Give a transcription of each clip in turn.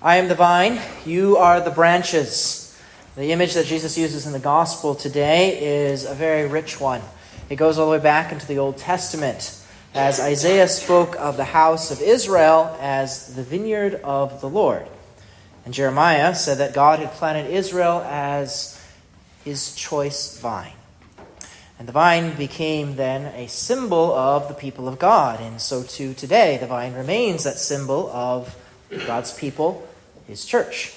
I am the vine, you are the branches. The image that Jesus uses in the gospel today is a very rich one. It goes all the way back into the Old Testament, as Isaiah spoke of the house of Israel as the vineyard of the Lord. And Jeremiah said that God had planted Israel as his choice vine. And the vine became then a symbol of the people of God. And so too today, the vine remains that symbol of God's people, his church.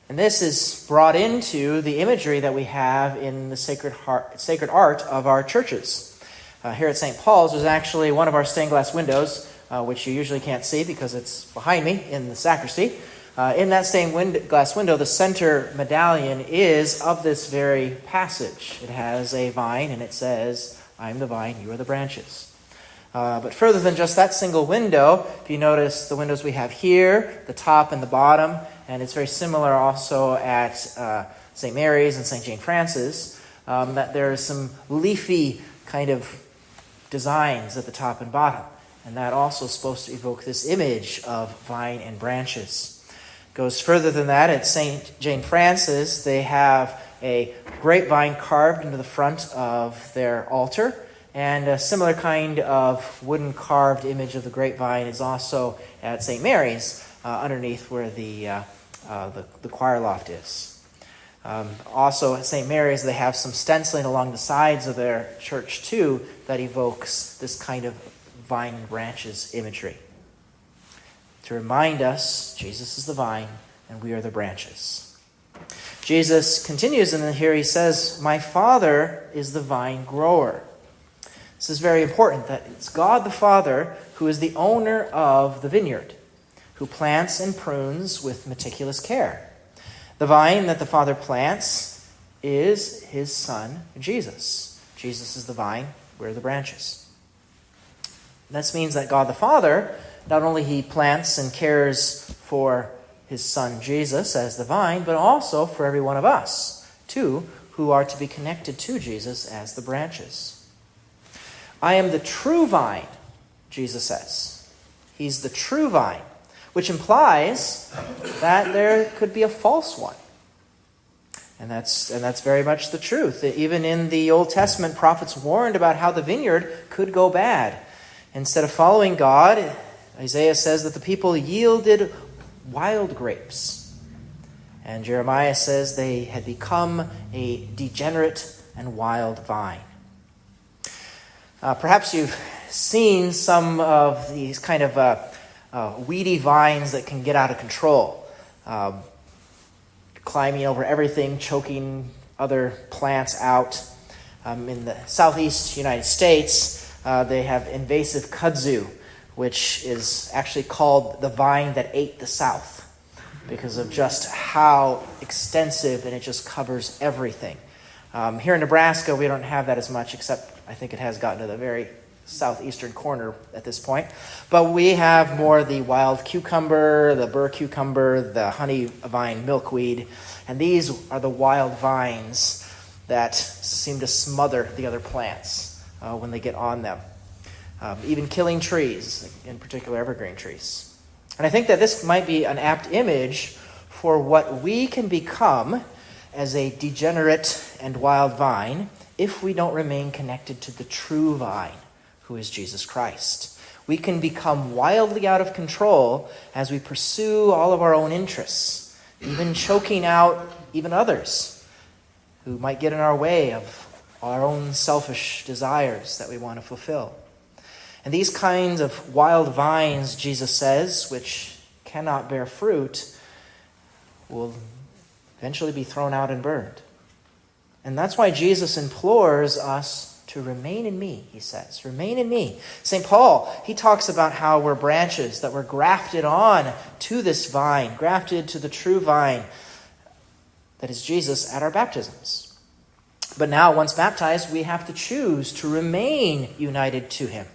And this is brought into the imagery that we have in the sacred art of our churches. Here at St. Paul's, there's actually one of our stained glass windows, which you usually can't see because it's behind me in the sacristy. In that stained glass window, the center medallion is of this very passage. It has a vine, and it says, I am the vine, you are the branches. But further than just that single window, if you notice the windows we have here, the top and the bottom, and it's very similar also at St. Mary's and St. Jane Francis, that there is some leafy kind of designs at the top and bottom. And that also is supposed to evoke this image of vine and branches. Goes further than that. At St. Jane Francis, they have a grapevine carved into the front of their altar, and a similar kind of wooden carved image of the grapevine is also at St. Mary's, underneath where the choir loft is. Also at St. Mary's, they have some stenciling along the sides of their church too that evokes this kind of vine and branches imagery. To remind us, Jesus is the vine and we are the branches. Jesus continues, and here he says, my Father is the vine grower. This is very important, that it's God the Father who is the owner of the vineyard, who plants and prunes with meticulous care. The vine that the Father plants is his Son, Jesus. Jesus is the vine, we're the branches. This means that God the Father, not only he plants and cares for his Son Jesus as the vine, but also for every one of us, too, who are to be connected to Jesus as the branches. I am the true vine, Jesus says. He's the true vine, which implies that there could be a false one. And that's very much the truth. Even in the Old Testament, prophets warned about how the vineyard could go bad. Instead of following God, Isaiah says that the people yielded wild grapes. And Jeremiah says they had become a degenerate and wild vine. Perhaps you've seen some of these kind of weedy vines that can get out of control. Climbing over everything, choking other plants out. In the southeast United States, they have invasive kudzu, which is actually called the vine that ate the South because of just how extensive, and it just covers everything. Here in Nebraska, we don't have that as much, except I think it has gotten to the very southeastern corner at this point. But we have more the wild cucumber, the burr cucumber, the honey vine milkweed, and these are the wild vines that seem to smother the other plants when they get on them. Even killing trees, in particular evergreen trees. And I think that this might be an apt image for what we can become as a degenerate and wild vine if we don't remain connected to the true vine, who is Jesus Christ. We can become wildly out of control as we pursue all of our own interests, even choking out even others who might get in our way of our own selfish desires that we want to fulfill. And these kinds of wild vines, Jesus says, which cannot bear fruit, will eventually be thrown out and burned. And that's why Jesus implores us to remain in me, he says. Remain in me. St. Paul, he talks about how we're branches, that we're grafted on to this vine, grafted to the true vine that is Jesus at our baptisms. But now, once baptized, we have to choose to remain united to him.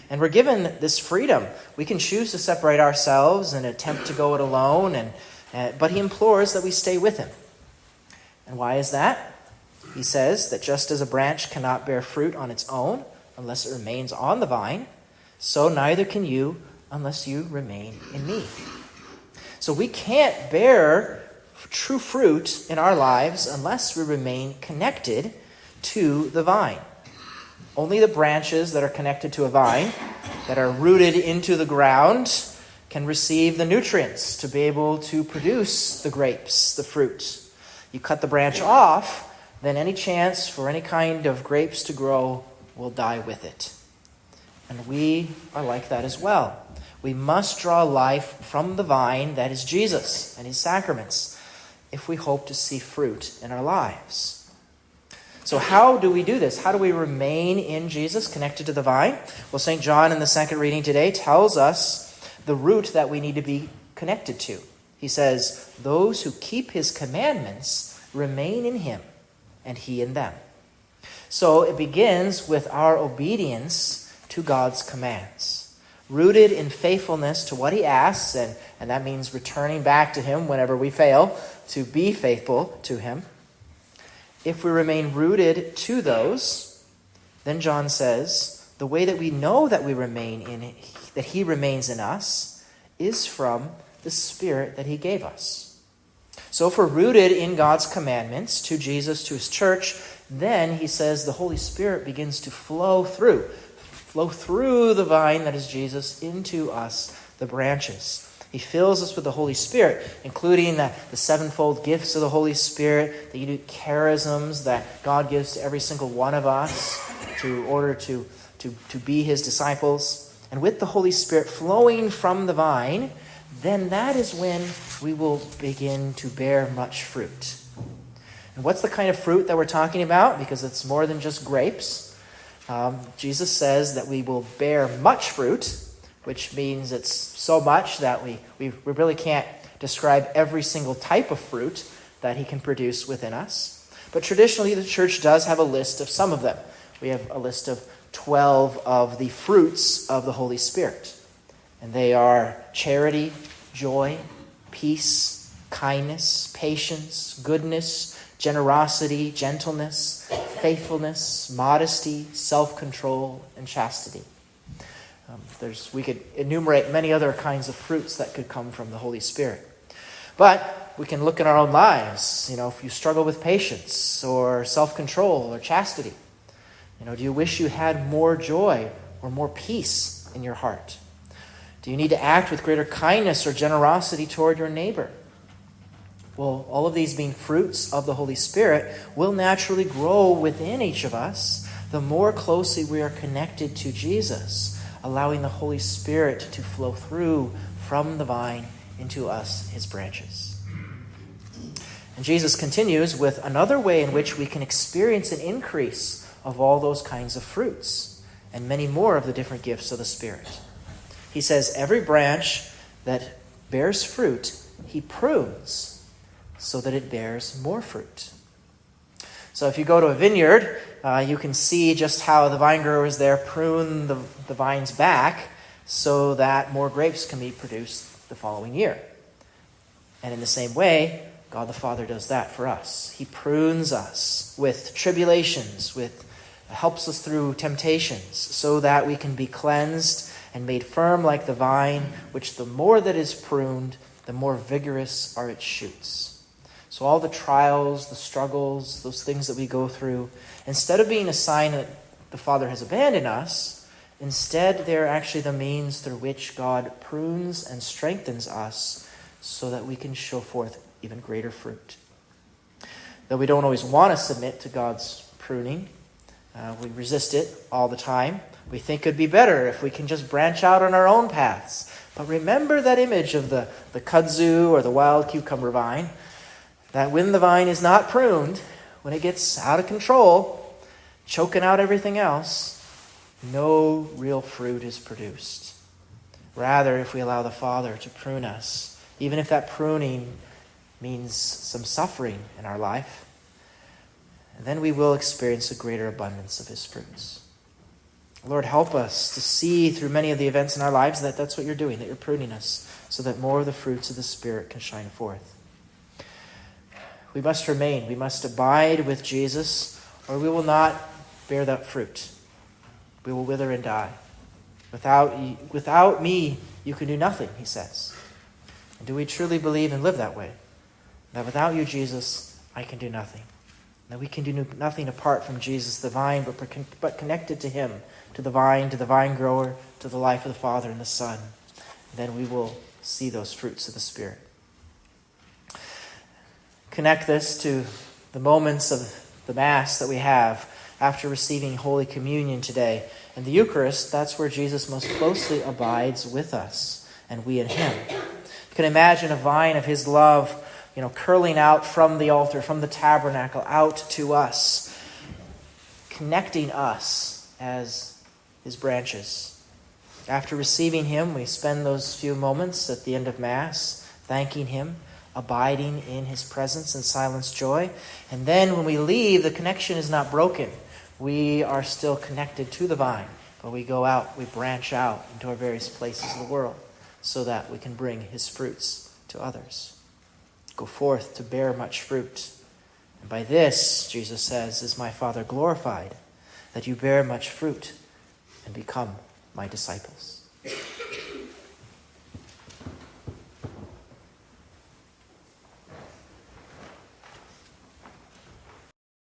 And we're given this freedom. We can choose to separate ourselves and attempt to go it alone, but he implores that we stay with him. And why is that? He says that just as a branch cannot bear fruit on its own unless it remains on the vine, so neither can you unless you remain in me. So we can't bear true fruit in our lives unless we remain connected to the vine. Only the branches that are connected to a vine, that are rooted into the ground, can receive the nutrients to be able to produce the grapes, the fruit. You cut the branch off, then any chance for any kind of grapes to grow will die with it. And we are like that as well. We must draw life from the vine that is Jesus and his sacraments if we hope to see fruit in our lives. So how do we do this? How do we remain in Jesus, connected to the vine? Well, St. John in the second reading today tells us the root that we need to be connected to. He says, "Those who keep his commandments remain in him, and he in them." So it begins with our obedience to God's commands, rooted in faithfulness to what he asks, and that means returning back to him whenever we fail to be faithful to him. If we remain rooted to those, then John says, the way that we know that we remain in, that he remains in us, is from the Spirit that he gave us. So if we're rooted in God's commandments to Jesus, to his church, then he says the Holy Spirit begins to flow through the vine that is Jesus into us, the branches. He fills us with the Holy Spirit, including the sevenfold gifts of the Holy Spirit, the unique charisms that God gives to every single one of us in order to be his disciples. And with the Holy Spirit flowing from the vine, then that is when we will begin to bear much fruit. And what's the kind of fruit that we're talking about? Because it's more than just grapes. Jesus says that we will bear much fruit, which means it's so much that we really can't describe every single type of fruit that he can produce within us. But traditionally, the church does have a list of some of them. We have a list of 12 of the fruits of the Holy Spirit. And they are charity, joy, peace, kindness, patience, goodness, generosity, gentleness, faithfulness, modesty, self-control, and chastity. We could enumerate many other kinds of fruits that could come from the Holy Spirit. But we can look in our own lives. If you struggle with patience or self-control or chastity, do you wish you had more joy or more peace in your heart? Do you need to act with greater kindness or generosity toward your neighbor? Well, all of these being fruits of the Holy Spirit will naturally grow within each of us the more closely we are connected to Jesus, allowing the Holy Spirit to flow through from the vine into us, his branches. And Jesus continues with another way in which we can experience an increase of all those kinds of fruits and many more of the different gifts of the Spirit. He says, every branch that bears fruit, he prunes so that it bears more fruit. So if you go to a vineyard, you can see just how the vine growers there prune the vines back so that more grapes can be produced the following year. And in the same way, God the Father does that for us. He prunes us with tribulations, helps us through temptations, so that we can be cleansed and made firm like the vine, which the more that is pruned, the more vigorous are its shoots. So all the trials, the struggles, those things that we go through, instead of being a sign that the Father has abandoned us, instead they're actually the means through which God prunes and strengthens us so that we can show forth even greater fruit. Though we don't always want to submit to God's pruning, we resist it all the time. We think it'd be better if we can just branch out on our own paths. But remember that image of the kudzu or the wild cucumber vine, that when the vine is not pruned, when it gets out of control, choking out everything else, no real fruit is produced. Rather, if we allow the Father to prune us, even if that pruning means some suffering in our life, then we will experience a greater abundance of his fruits. Lord, help us to see through many of the events in our lives that that's what you're doing, that you're pruning us so that more of the fruits of the Spirit can shine forth. We must remain. We must abide with Jesus, or we will not bear that fruit. We will wither and die. Without me, you can do nothing, he says. And do we truly believe and live that way? That without you, Jesus, I can do nothing. That we can do nothing apart from Jesus, the vine, but connected to him, to the vine grower, to the life of the Father and the Son. Then we will see those fruits of the Spirit. Connect this to the moments of the Mass that we have after receiving Holy Communion today. In the Eucharist, that's where Jesus most closely abides with us, and we in him. You can imagine a vine of his love, curling out from the altar, from the tabernacle, out to us, connecting us as his branches. After receiving him, we spend those few moments at the end of Mass thanking him, abiding in his presence in silence joy. And then when we leave, the connection is not broken. We are still connected to the vine, but we go out, we branch out into our various places in the world so that we can bring his fruits to others. Go forth to bear much fruit. And by this, Jesus says, is my Father glorified, that you bear much fruit and become my disciples.